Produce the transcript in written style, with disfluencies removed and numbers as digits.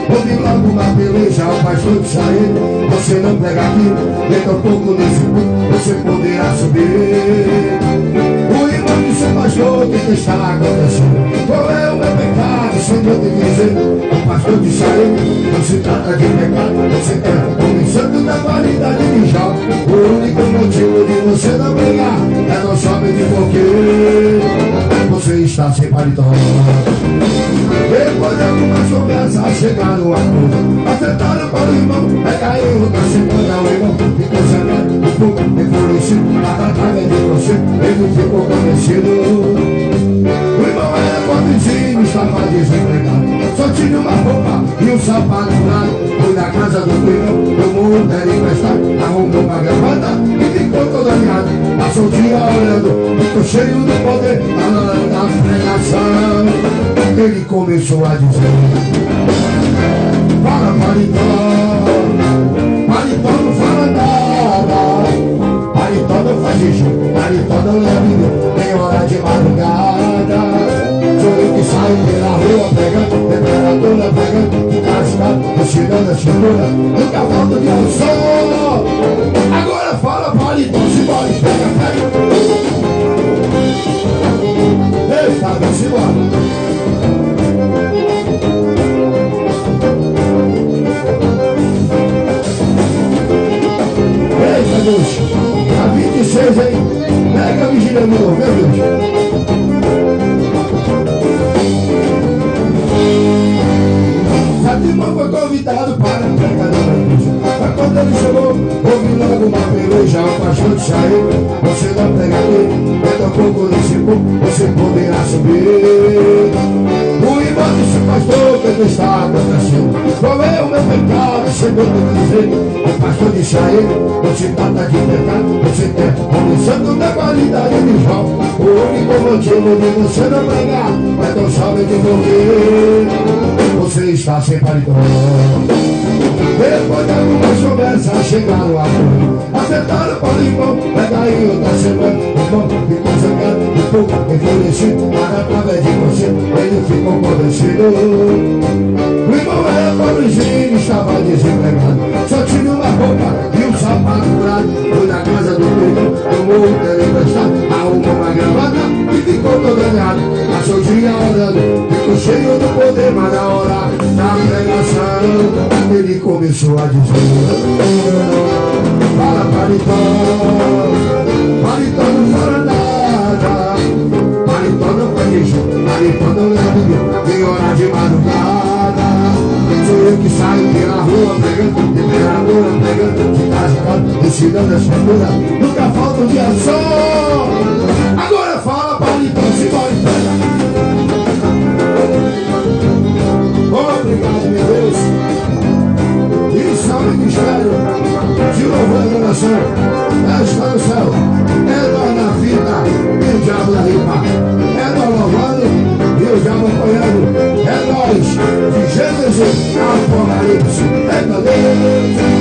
Houve logo uma peleja, o pastor de sair. Você não pega aqui, dentro um pouco nesse ponto, você poderá subir. O irmão disse, pastor, o que está acontecendo? Qual é o meu pecado, Senhor tem que dizer? O pastor de sair, não se trata de pecado, você é homem santo da qualidade de Jó. O único motivo de você não brigar é não somente porque você está sem paletó. Depois de algumas conversas chegaram a acordo, afetaram para o irmão, recaiu na semana. O irmão ficou sangrado, um pouco enfurecido, a tratada de você, ele ficou convencido. O irmão era pobrezinho, estava desempregado, só tinha uma roupa e um sapato furado. Foi na casa do irmão, tomou um era emprestado, arrumou uma gravata e ficou todo alinhado. Passou o dia olhando, ficou cheio do poder, falando da pregação. Ele começou a dizer: fala paletó, paletó não fala nada, paletó não faz jejum, paletó não leva nem hora de madrugada. Sou eu que saio pela rua pegando, temperatura pegando, cascado, ensinando a cintura, nunca volto de um sol. Agora fala paletó, simbora, pega. Eita, vamos embora. Eita, Deus, a 26, hein? Pega a vigília de novo, meu Deus. Fatima foi convidado para a pregadora da igreja. Mas quando ele chegou, houve logo uma peleja. O pastor saiu, você não pega aqui, entra um pouco nesse pouco, você poderá subir. O irmão disse, pastor, o que está acontecendo? Qual é o meu pecado? Senhor, me dizer. O pastor disse a ele, não se trata de pecado, você tem começando da qualidade de Jó. O único motivo de você não pregar é tão somente porque você está sem paletó. Depois de algumas conversas chegaram a acordo, afetaram para o irmão, pega aí outra semana. O irmão ficou zangado, um pouco enfurecido, para através de você, ele ficou convencido. O irmão era pobrezinho, estava desempregado, só tinha uma roupa e um sapato furado. Foi na casa do irmão, tomou o tele emprestado, arrumou uma gravata e ficou todo ganhado. Passou o dia orando, ficou cheio do poder, mas na hora da pregação ele começou a dizer: fala paletó, paletó não fala nada, paletó não faz jejum, paletó não leva nem hora de madrugada. Sou eu que saio pela rua pregando, temperatura pegando, de casa fora, ensinando a escritura, nunca falta um dia só. Agora fala paletó, se pode pegar. Obrigado, meu Deus. Isso é o ministério de louvor e adoração. Está no céu, é nós na fita e o diabo na ripa. É nós louvando e o diabo apoiando. É nós de Gênesis a Apocalipse. É Deus.